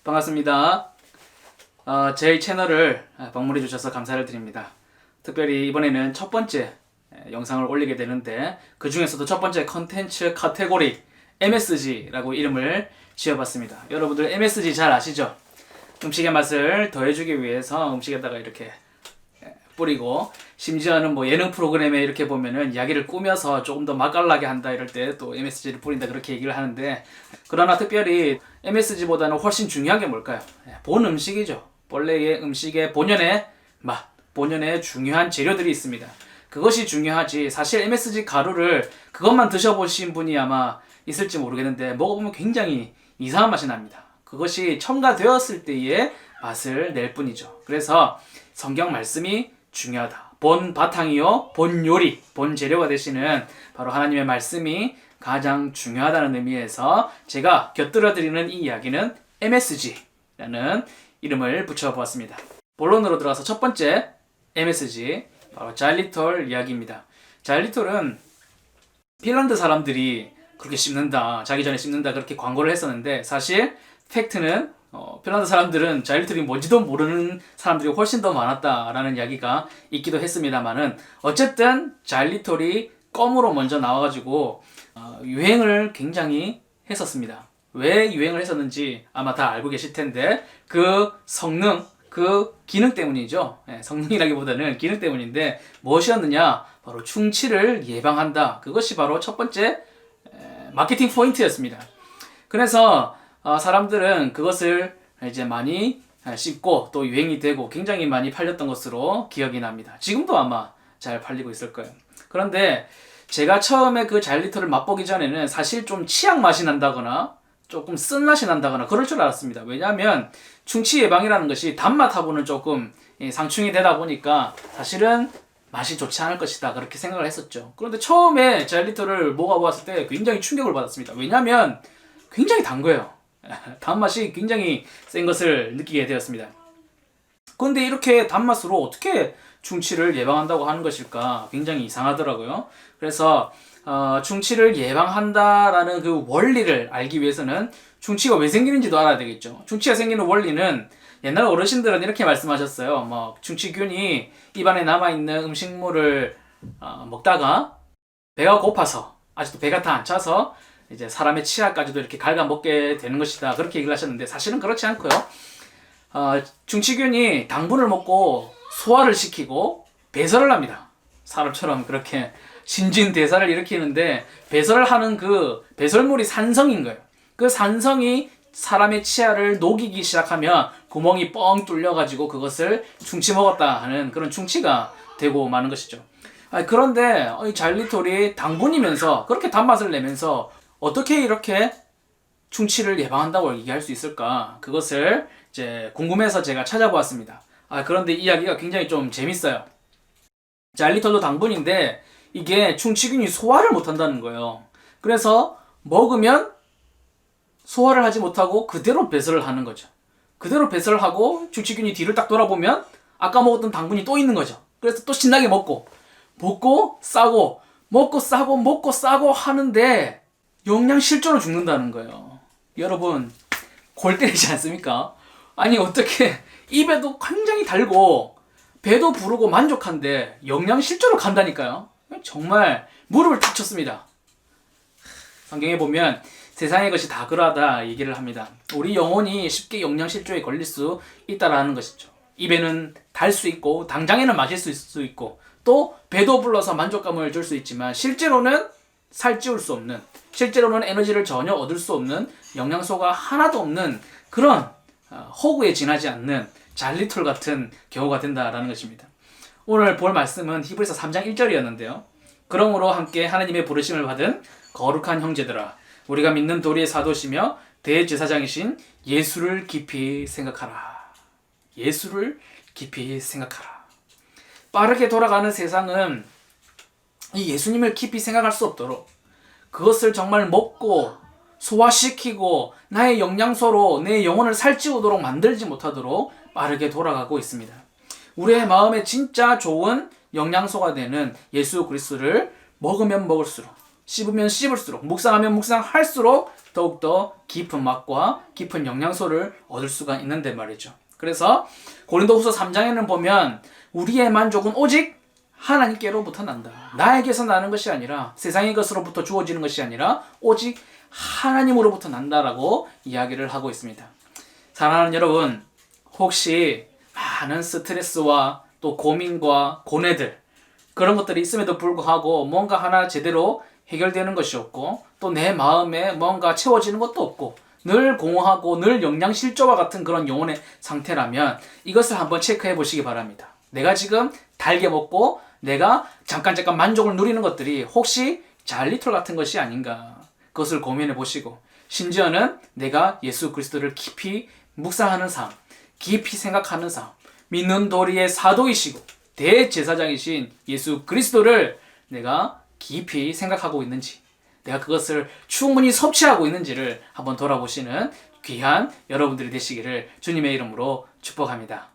반갑습니다. 제 채널을 방문해 주셔서 감사를 드립니다. 특별히 이번에는 첫 번째 영상을 올리게 되는데, 그 중에서도 첫 번째 컨텐츠 카테고리 MSG라고 이름을 지어봤습니다. 여러분들 MSG 잘 아시죠? 음식의 맛을 더해주기 위해서 음식에다가 이렇게 뿌리고, 심지어는 뭐 예능 프로그램에 이렇게 보면은 이야기를 꾸며서 조금 더 맛깔나게 한다 이럴 때 또 MSG를 뿌린다 그렇게 얘기를 하는데, 그러나 특별히 MSG보다는 훨씬 중요한 게 뭘까요? 본 음식이죠. 본래의 음식의 본연의 맛, 본연의 중요한 재료들이 있습니다. 그것이 중요하지, 사실 MSG 가루를 그것만 드셔보신 분이 아마 있을지 모르겠는데 먹어보면 굉장히 이상한 맛이 납니다. 그것이 첨가되었을 때의 맛을 낼 뿐이죠. 그래서 성경 말씀이 중요하다. 본 바탕이요, 본 요리, 본 재료가 되시는 바로 하나님의 말씀이 가장 중요하다는 의미에서 제가 곁들여드리는 이 이야기는 MSG라는 이름을 붙여보았습니다. 본론으로 들어가서 첫 번째 MSG, 바로 자일리톨 이야기입니다. 자일리톨은 핀란드 사람들이 그렇게 씹는다, 자기 전에 씹는다 그렇게 광고를 했었는데, 사실 팩트는 핀란드 사람들은 자일리톨이 뭔지도 모르는 사람들이 훨씬 더 많았다라는 이야기가 있기도 했습니다만은, 어쨌든 자일리톨이 껌으로 먼저 나와가지고 유행을 굉장히 했었습니다. 왜 유행을 했었는지 아마 다 알고 계실 텐데, 그 성능, 그 기능 때문이죠. 성능이라기보다는 기능 때문인데, 무엇이었느냐? 바로 충치를 예방한다. 그것이 바로 첫 번째 마케팅 포인트였습니다. 그래서 사람들은 그것을 이제 많이 씹고 또 유행이 되고 굉장히 많이 팔렸던 것으로 기억이 납니다. 지금도 아마 잘 팔리고 있을 거예요. 그런데 제가 처음에 그 자일리톨을 맛보기 전에는 사실 좀 치약 맛이 난다거나 조금 쓴맛이 난다거나 그럴 줄 알았습니다. 왜냐하면 충치 예방이라는 것이 단맛하고는 조금 상충이 되다 보니까 사실은 맛이 좋지 않을 것이다 그렇게 생각을 했었죠. 그런데 처음에 자일리톨을 먹어보았을 때 굉장히 충격을 받았습니다. 왜냐하면 굉장히 단 거예요. 단맛이 굉장히 센 것을 느끼게 되었습니다. 그런데 이렇게 단맛으로 어떻게 충치를 예방한다고 하는 것일까? 굉장히 이상하더라고요. 그래서 충치를 예방한다라는 그 원리를 알기 위해서는 충치가 왜 생기는지도 알아야 되겠죠. 충치가 생기는 원리는 옛날 어르신들은 이렇게 말씀하셨어요. 뭐 충치균이 입안에 남아있는 음식물을 먹다가 배가 고파서, 아직도 배가 다 안 차서 이제 사람의 치아까지도 이렇게 갉아먹게 되는 것이다 그렇게 얘기를 하셨는데, 사실은 그렇지 않고요. 충치균이 당분을 먹고 소화를 시키고 배설을 합니다. 사람처럼 그렇게 신진대사를 일으키는데, 배설을 하는 그 배설물이 산성인 거예요. 그 산성이 사람의 치아를 녹이기 시작하면 구멍이 뻥 뚫려가지고 그것을 충치 먹었다 하는 그런 충치가 되고 마는 것이죠. 그런데 이 자일리톨이 당분이면서 그렇게 단맛을 내면서 어떻게 이렇게 충치를 예방한다고 얘기할 수 있을까? 그것을 이제 궁금해서 제가 찾아보았습니다. 그런데 이야기가 굉장히 좀 재밌어요. 자일리톨도 당분인데 이게 충치균이 소화를 못한다는 거예요. 그래서 먹으면 소화를 하지 못하고 그대로 배설을 하는 거죠. 그대로 배설을 하고 충치균이 뒤를 딱 돌아보면 아까 먹었던 당분이 또 있는 거죠. 그래서 또 신나게 먹고 싸고 먹고 싸고 하는데 영양실조로 죽는다는 거예요. 여러분, 골 때리지 않습니까? 아니 어떻게 입에도 굉장히 달고 배도 부르고 만족한데 영양실조로 간다니까요. 정말 무릎을 탁 쳤습니다. 성경에 보면 세상의 것이 다 그러하다 얘기를 합니다. 우리 영혼이 쉽게 영양실조에 걸릴 수 있다라는 것이죠. 입에는 달 수 있고 당장에는 맛있을 수 있고 또 배도 불러서 만족감을 줄 수 있지만, 실제로는 살찌울 수 없는, 실제로는 에너지를 전혀 얻을 수 없는, 영양소가 하나도 없는 그런 허구에 지나지 않는 자일리톨 같은 경우가 된다라는 것입니다. 오늘 볼 말씀은 히브리서 3장 1절이었는데요. 그러므로 함께 하나님의 부르심을 받은 거룩한 형제들아, 우리가 믿는 도리의 사도시며 대제사장이신 예수를 깊이 생각하라. 예수를 깊이 생각하라. 빠르게 돌아가는 세상은 이 예수님을 깊이 생각할 수 없도록, 그것을 정말 먹고 소화시키고 나의 영양소로 내 영혼을 살찌우도록 만들지 못하도록 빠르게 돌아가고 있습니다. 우리의 마음에 진짜 좋은 영양소가 되는 예수 그리스도를 먹으면 먹을수록, 씹으면 씹을수록, 묵상하면 묵상할수록 더욱더 깊은 맛과 깊은 영양소를 얻을 수가 있는데 말이죠. 그래서 고린도후서 3장에는 보면 우리의 만족은 오직 하나님께로부터 난다. 나에게서 나는 것이 아니라 세상의 것으로부터 주어지는 것이 아니라 오직 하나님으로부터 난다라고 이야기를 하고 있습니다. 사랑하는 여러분, 혹시 많은 스트레스와 또 고민과 고뇌들 그런 것들이 있음에도 불구하고 뭔가 하나 제대로 해결되는 것이 없고 또 내 마음에 뭔가 채워지는 것도 없고 늘 공허하고 늘 영양실조와 같은 그런 영혼의 상태라면 이것을 한번 체크해 보시기 바랍니다. 내가 지금 달게 먹고 내가 잠깐 만족을 누리는 것들이 혹시 잘리톨 같은 것이 아닌가, 그것을 고민해 보시고 심지어는 내가 예수 그리스도를 깊이 묵상하는 삶, 깊이 생각하는 삶, 믿는 도리의 사도이시고 대제사장이신 예수 그리스도를 내가 깊이 생각하고 있는지, 내가 그것을 충분히 섭취하고 있는지를 한번 돌아보시는 귀한 여러분들이 되시기를 주님의 이름으로 축복합니다.